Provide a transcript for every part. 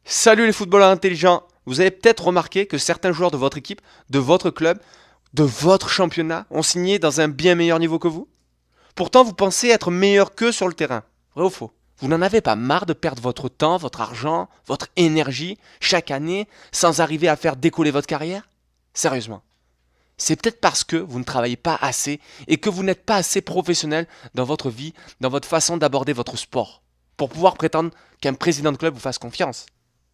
Salut les footballeurs intelligents. Vous avez peut-être remarqué que certains joueurs de votre équipe, de votre club, de votre championnat ont signé dans un bien meilleur niveau que vous. Pourtant, vous pensez être meilleur qu'eux sur le terrain. Vrai ou faux? Vous n'en avez pas marre de perdre votre temps, votre argent, votre énergie chaque année sans arriver à faire décoller votre carrière? Sérieusement. C'est peut-être parce que vous ne travaillez pas assez et que vous n'êtes pas assez professionnel dans votre vie, dans votre façon d'aborder votre sport, pour pouvoir prétendre qu'un président de club vous fasse confiance.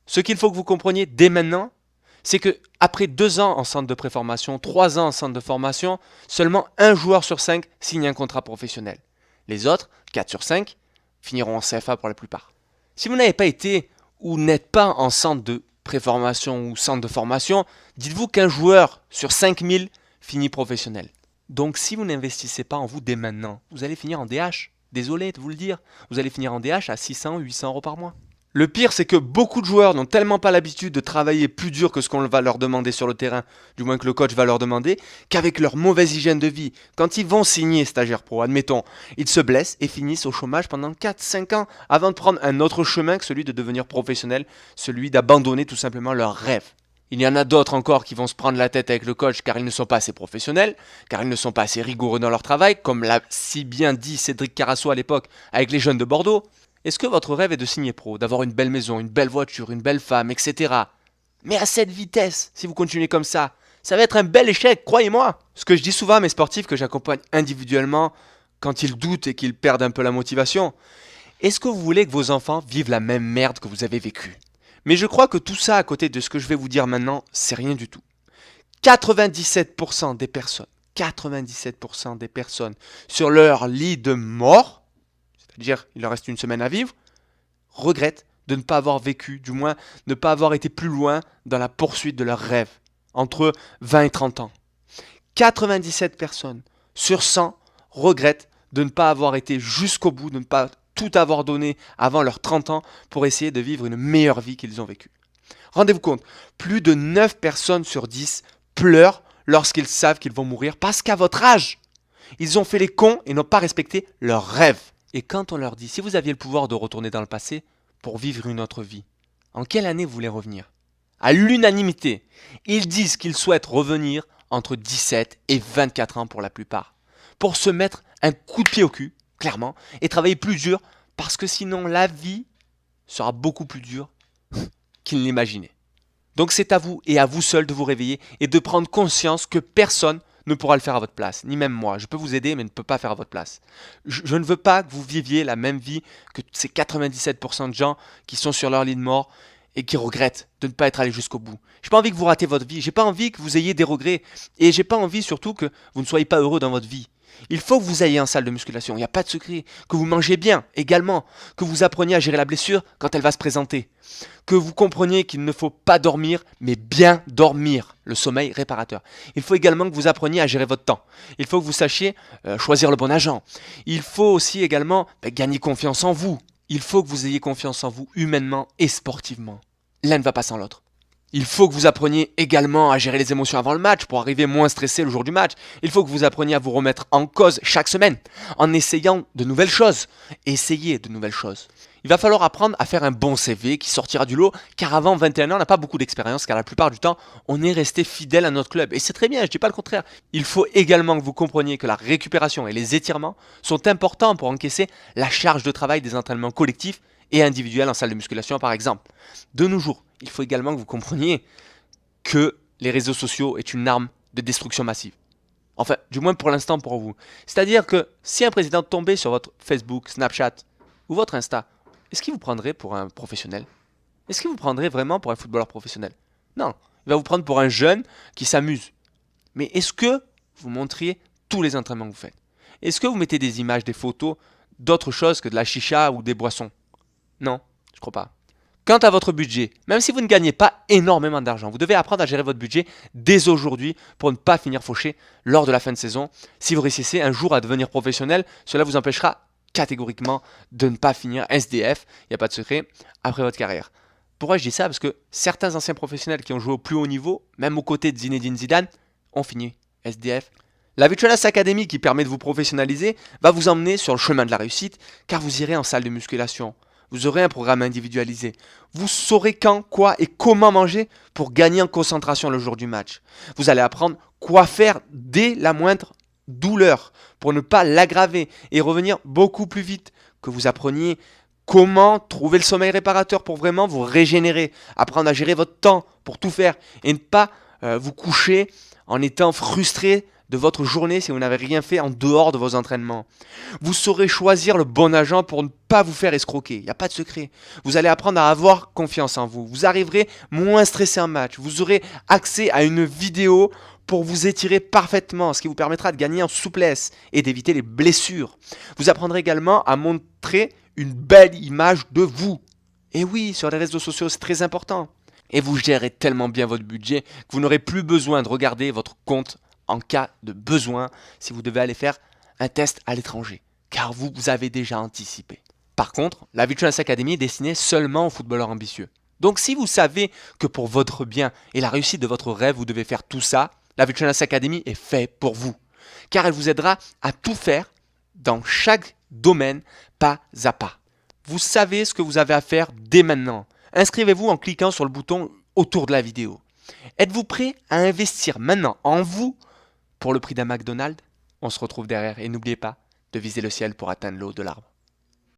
Ce qu'il faut que vous compreniez dès maintenant, c'est que après 2 ans en centre de préformation, 3 ans en centre de formation, seulement un joueur sur 5 signe un contrat professionnel. Les autres, 4 sur 5, finiront en CFA pour la plupart. Si vous n'avez pas été ou n'êtes pas en centre de préformation ou centre de formation, dites-vous qu'un joueur sur 5000 finit professionnel. Donc si vous n'investissez pas en vous dès maintenant, vous allez finir en DH. Désolé de vous le dire, vous allez finir en DH à 600 ou 800 euros par mois. Le pire, c'est que beaucoup de joueurs n'ont tellement pas l'habitude de travailler plus dur que ce qu'on va leur demander sur le terrain, du moins que le coach va leur demander, qu'avec leur mauvaise hygiène de vie, quand ils vont signer stagiaire pro, admettons, ils se blessent et finissent au chômage pendant 4-5 ans avant de prendre un autre chemin que celui de devenir professionnel, celui d'abandonner tout simplement leur rêve. Il y en a d'autres encore qui vont se prendre la tête avec le coach car ils ne sont pas assez professionnels, car ils ne sont pas assez rigoureux dans leur travail, comme l'a si bien dit Cédric Carasso à l'époque avec les jeunes de Bordeaux. Est-ce que votre rêve est de signer pro, d'avoir une belle maison, une belle voiture, une belle femme, etc. Mais à cette vitesse, si vous continuez comme ça va être un bel échec, croyez-moi. Ce que je dis souvent à mes sportifs que j'accompagne individuellement, quand ils doutent et qu'ils perdent un peu la motivation, est-ce que vous voulez que vos enfants vivent la même merde que vous avez vécue? Mais je crois que tout ça, à côté de ce que je vais vous dire maintenant, c'est rien du tout. 97% des personnes, 97% des personnes sur leur lit de mort, c'est-à-dire il leur reste une semaine à vivre, regrettent de ne pas avoir vécu, du moins ne pas avoir été plus loin dans la poursuite de leurs rêves, entre 20 et 30 ans. 97 personnes sur 100 regrettent de ne pas avoir été jusqu'au bout, de ne pas tout avoir donné avant leurs 30 ans pour essayer de vivre une meilleure vie qu'ils ont vécue. Rendez-vous compte, plus de 9 personnes sur 10 pleurent lorsqu'ils savent qu'ils vont mourir parce qu'à votre âge, ils ont fait les cons et n'ont pas respecté leurs rêves. Et quand on leur dit, si vous aviez le pouvoir de retourner dans le passé pour vivre une autre vie, en quelle année vous voulez revenir? À l'unanimité, ils disent qu'ils souhaitent revenir entre 17 et 24 ans pour la plupart, pour se mettre un coup de pied au cul, clairement, et travailler plus dur, parce que sinon la vie sera beaucoup plus dure qu'ils l'imaginaient. Donc c'est à vous et à vous seul de vous réveiller et de prendre conscience que personne ne pourra le faire à votre place, ni même moi. Je peux vous aider, mais ne peux pas faire à votre place. Je ne veux pas que vous viviez la même vie que ces 97% de gens qui sont sur leur lit de mort et qui regrettent de ne pas être allés jusqu'au bout. J'ai pas envie que vous ratez votre vie, j'ai pas envie que vous ayez des regrets, et j'ai pas envie surtout que vous ne soyez pas heureux dans votre vie. Il faut que vous ayez en salle de musculation, il n'y a pas de secret. Que vous mangez bien également, que vous appreniez à gérer la blessure quand elle va se présenter. Que vous compreniez qu'il ne faut pas dormir, mais bien dormir, le sommeil réparateur. Il faut également que vous appreniez à gérer votre temps. Il faut que vous sachiez choisir le bon agent. Il faut aussi également gagner confiance en vous. Il faut que vous ayez confiance en vous humainement et sportivement. L'un ne va pas sans l'autre. Il faut que vous appreniez également à gérer les émotions avant le match pour arriver moins stressé le jour du match. Il faut que vous appreniez à vous remettre en cause chaque semaine en essayant de nouvelles choses. Essayez de nouvelles choses. Il va falloir apprendre à faire un bon CV qui sortira du lot car avant 21 ans on n'a pas beaucoup d'expérience car la plupart du temps on est resté fidèle à notre club et c'est très bien, je ne dis pas le contraire. Il faut également que vous compreniez que la récupération et les étirements sont importants pour encaisser la charge de travail des entraînements collectifs et individuels en salle de musculation par exemple. De nos jours, il faut également que vous compreniez que les réseaux sociaux est une arme de destruction massive. Enfin, du moins pour l'instant pour vous. C'est-à-dire que si un président tombait sur votre Facebook, Snapchat ou votre Insta, est-ce qu'il vous prendrait pour un professionnel? Est-ce qu'il vous prendrait vraiment pour un footballeur professionnel? Non, il va vous prendre pour un jeune qui s'amuse. Mais est-ce que vous montriez tous les entraînements que vous faites? Est-ce que vous mettez des images, des photos d'autre chose que de la chicha ou des boissons? Non, je crois pas. Quant à votre budget, même si vous ne gagnez pas énormément d'argent, vous devez apprendre à gérer votre budget dès aujourd'hui pour ne pas finir fauché lors de la fin de saison. Si vous réussissez un jour à devenir professionnel, cela vous empêchera catégoriquement de ne pas finir SDF, il n'y a pas de secret, après votre carrière. Pourquoi je dis ça? Parce que certains anciens professionnels qui ont joué au plus haut niveau, même aux côtés de Zinedine Zidane, ont fini SDF. La Vitruvias Academy qui permet de vous professionnaliser va vous emmener sur le chemin de la réussite car vous irez en salle de musculation. Vous aurez un programme individualisé. Vous saurez quand, quoi et comment manger pour gagner en concentration le jour du match. Vous allez apprendre quoi faire dès la moindre douleur pour ne pas l'aggraver et revenir beaucoup plus vite. Que vous appreniez comment trouver le sommeil réparateur pour vraiment vous régénérer. Apprendre à gérer votre temps pour tout faire et ne pas vous coucher en étant frustré de votre journée si vous n'avez rien fait en dehors de vos entraînements. Vous saurez choisir le bon agent pour ne pas vous faire escroquer. Il n'y a pas de secret. Vous allez apprendre à avoir confiance en vous. Vous arriverez moins stressé en match. Vous aurez accès à une vidéo pour vous étirer parfaitement, ce qui vous permettra de gagner en souplesse et d'éviter les blessures. Vous apprendrez également à montrer une belle image de vous. Et oui, sur les réseaux sociaux, c'est très important. Et vous gérez tellement bien votre budget que vous n'aurez plus besoin de regarder votre compte en cas de besoin si vous devez aller faire un test à l'étranger, car vous avez déjà anticipé. Par contre, la Vigilance Academy est destinée seulement aux footballeurs ambitieux. Donc si vous savez que pour votre bien et la réussite de votre rêve, vous devez faire tout ça, la Vigilance Academy est faite pour vous, car elle vous aidera à tout faire dans chaque domaine, pas à pas. Vous savez ce que vous avez à faire dès maintenant. Inscrivez-vous en cliquant sur le bouton autour de la vidéo. Êtes-vous prêt à investir maintenant en vous pour le prix d'un McDonald's? On se retrouve derrière et n'oubliez pas de viser le ciel pour atteindre le haut de l'arbre.